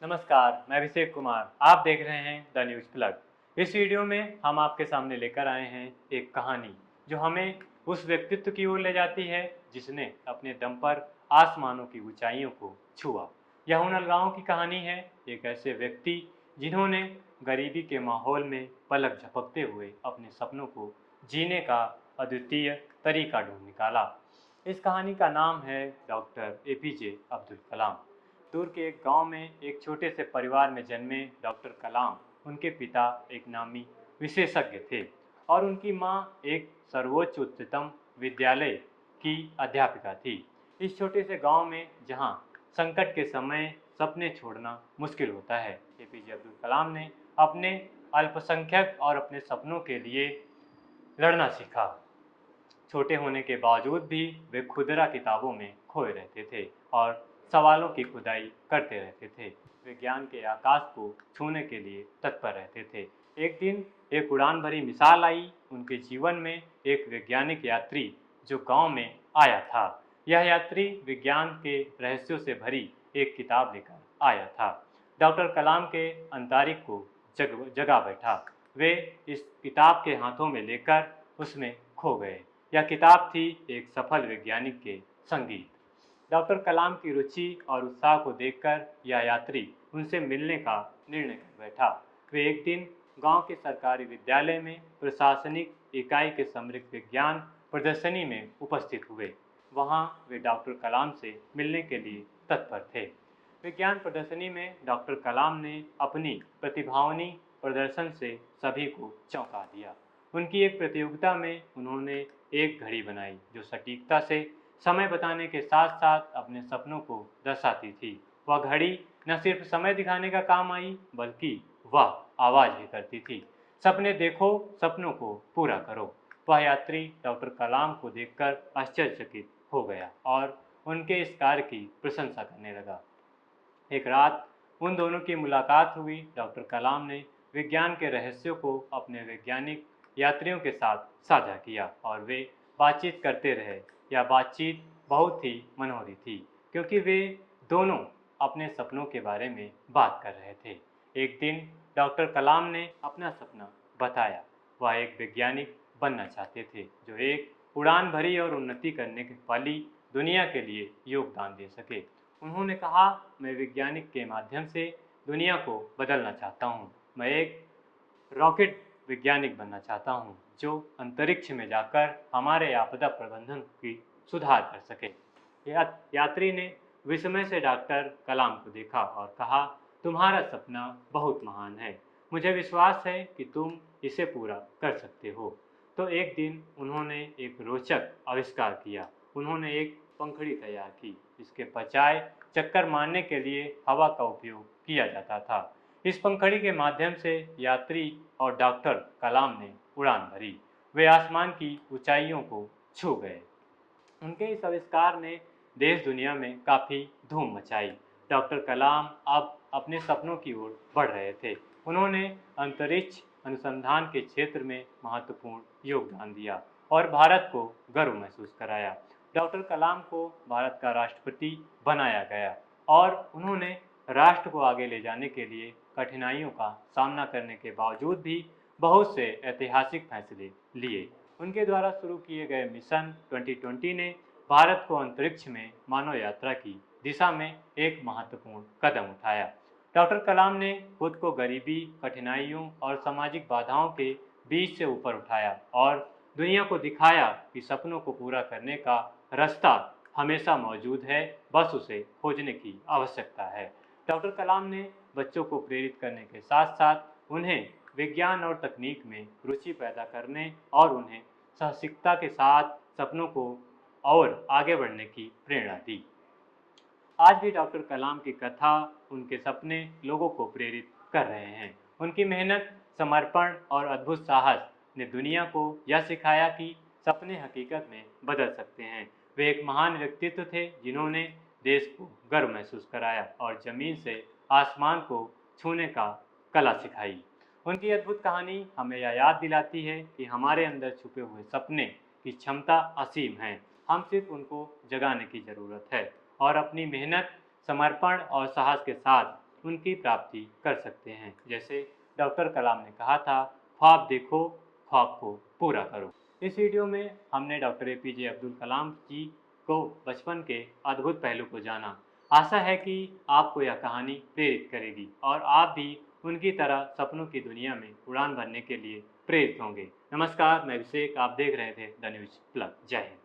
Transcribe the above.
नमस्कार, मैं अभिषेक कुमार। आप देख रहे हैं द न्यूज़ प्लग। इस वीडियो में हम आपके सामने लेकर आए हैं एक कहानी जो हमें उस व्यक्तित्व की ओर ले जाती है जिसने अपने दम पर आसमानों की ऊंचाइयों को छुआ। यह उन अलगांव की कहानी है, एक ऐसे व्यक्ति जिन्होंने गरीबी के माहौल में पलक झपकते हुए अपने सपनों को जीने का अद्वितीय तरीका ढूंढ निकाला। इस कहानी का नाम है डॉक्टर एपीजे अब्दुल कलाम। दूर के एक गांव में एक छोटे से परिवार में जन्मे डॉक्टर कलाम, उनके पिता एक नामी विशेषज्ञ थे और उनकी मां एक सर्वोच्च उच्चतम विद्यालय की अध्यापिका थी। इस छोटे से गांव में जहां संकट के समय सपने छोड़ना मुश्किल होता है, एपीजे अब्दुल कलाम ने अपने अल्पसंख्यक और अपने सपनों के लिए लड़ना सीखा। छोटे होने के बावजूद भी वे खुदरा किताबों में खोए रहते थे और सवालों की खुदाई करते रहते थे। वे ज्ञान के आकाश को छूने के लिए तत्पर रहते थे। एक दिन एक उड़ान भरी मिसाल आई उनके जीवन में। एक वैज्ञानिक यात्री जो गांव में आया था। यह यात्री विज्ञान के रहस्यों से भरी एक किताब लेकर आया था। डॉक्टर कलाम के अंतरिक्ष को जगा बैठा। वे इस किताब के हाथों में लेकर उसमें खो गए। यह किताब थी एक सफल वैज्ञानिक के संगीत। डॉक्टर कलाम की रुचि और उत्साह को देखकर यह यात्री उनसे मिलने का निर्णय कर बैठा। वे एक दिन गांव के सरकारी विद्यालय में प्रशासनिक इकाई के समृद्ध विज्ञान प्रदर्शनी में उपस्थित हुए। वहां वे डॉक्टर कलाम से मिलने के लिए तत्पर थे। विज्ञान प्रदर्शनी में डॉक्टर कलाम ने अपनी प्रतिभावानी प्रदर्शन से सभी को चौंका दिया। उनकी एक प्रतियोगिता में उन्होंने एक घड़ी बनाई जो सटीकता से समय बताने के साथ साथ अपने सपनों को दर्शाती थी। वह घड़ी न सिर्फ समय दिखाने का काम आई बल्कि वह आवाज भी करती थी, सपने देखो, सपनों को पूरा करो। वह यात्री डॉक्टर कलाम को देखकर आश्चर्यचकित हो गया और उनके इस कार्य की प्रशंसा करने लगा। एक रात उन दोनों की मुलाकात हुई। डॉक्टर कलाम ने विज्ञान के रहस्यों को अपने वैज्ञानिक यात्रियों के साथ साझा किया और वे बातचीत करते रहे। यह बातचीत बहुत ही मनोहरी थी क्योंकि वे दोनों अपने सपनों के बारे में बात कर रहे थे। एक दिन डॉक्टर कलाम ने अपना सपना बताया। वह एक वैज्ञानिक बनना चाहते थे जो एक उड़ान भरी और उन्नति करने वाली दुनिया के लिए योगदान दे सके। उन्होंने कहा, मैं वैज्ञानिक के माध्यम से दुनिया को बदलना चाहता हूँ। मैं एक रॉकेट वैज्ञानिक बनना चाहता हूँ जो अंतरिक्ष में जाकर हमारे आपदा प्रबंधन की सुधार कर सके। यात्री ने विस्मय से डॉक्टर कलाम को देखा और कहा, तुम्हारा सपना बहुत महान है। मुझे विश्वास है कि तुम इसे पूरा कर सकते हो। तो एक दिन उन्होंने एक रोचक आविष्कार किया। उन्होंने एक पंखड़ी तैयार की। इसके बजाय चक्कर मारने के लिए हवा का उपयोग किया जाता था। इस पंखड़ी के माध्यम से यात्री और डॉक्टर कलाम ने उड़ान भरी। वे आसमान की ऊंचाइयों को छू गए। उनके इस आविष्कार ने देश दुनिया में काफ़ी धूम मचाई। डॉक्टर कलाम अब अपने सपनों की ओर बढ़ रहे थे। उन्होंने अंतरिक्ष अनुसंधान के क्षेत्र में महत्वपूर्ण योगदान दिया और भारत को गर्व महसूस कराया। डॉक्टर कलाम को भारत का राष्ट्रपति बनाया गया और उन्होंने राष्ट्र को आगे ले जाने के लिए कठिनाइयों का सामना करने के बावजूद भी बहुत से ऐतिहासिक फैसले लिए। उनके द्वारा शुरू किए गए मिशन 2020 ने भारत को अंतरिक्ष में मानव यात्रा की दिशा में एक महत्वपूर्ण कदम उठाया। डॉक्टर कलाम ने खुद को गरीबी, कठिनाइयों और सामाजिक बाधाओं के बीच से ऊपर उठाया और दुनिया को दिखाया कि सपनों को पूरा करने का रास्ता हमेशा मौजूद है, बस उसे खोजने की आवश्यकता है। डॉक्टर कलाम ने बच्चों को प्रेरित करने के साथ साथ उन्हें विज्ञान और तकनीक में रुचि पैदा करने और उन्हें साहसिकता के साथ सपनों को और आगे बढ़ने की प्रेरणा दी। आज भी डॉक्टर कलाम की कथा, उनके सपने लोगों को प्रेरित कर रहे हैं। उनकी मेहनत, समर्पण और अद्भुत साहस ने दुनिया को यह सिखाया कि सपने हकीकत में बदल सकते हैं। वे एक महान व्यक्तित्व थे जिन्होंने देश को गर्व महसूस कराया और जमीन से आसमान को छूने का कला सिखाई। उनकी अद्भुत कहानी हमें यह याद दिलाती है कि हमारे अंदर छुपे हुए सपने की क्षमता असीम है। हम सिर्फ उनको जगाने की ज़रूरत है और अपनी मेहनत, समर्पण और साहस के साथ उनकी प्राप्ति कर सकते हैं। जैसे डॉक्टर कलाम ने कहा था, ख्वाब देखो, ख्वाब को पूरा करो। इस वीडियो में हमने डॉक्टर एपीजे अब्दुल कलाम जी को बचपन के अद्भुत पहलू को जाना। आशा है कि आपको यह कहानी प्रेरित करेगी और आप भी उनकी तरह सपनों की दुनिया में उड़ान भरने के लिए प्रेरित होंगे। नमस्कार, मैं अभिषेक, आप देख रहे थे द न्यूज प्लग। जय हिंद।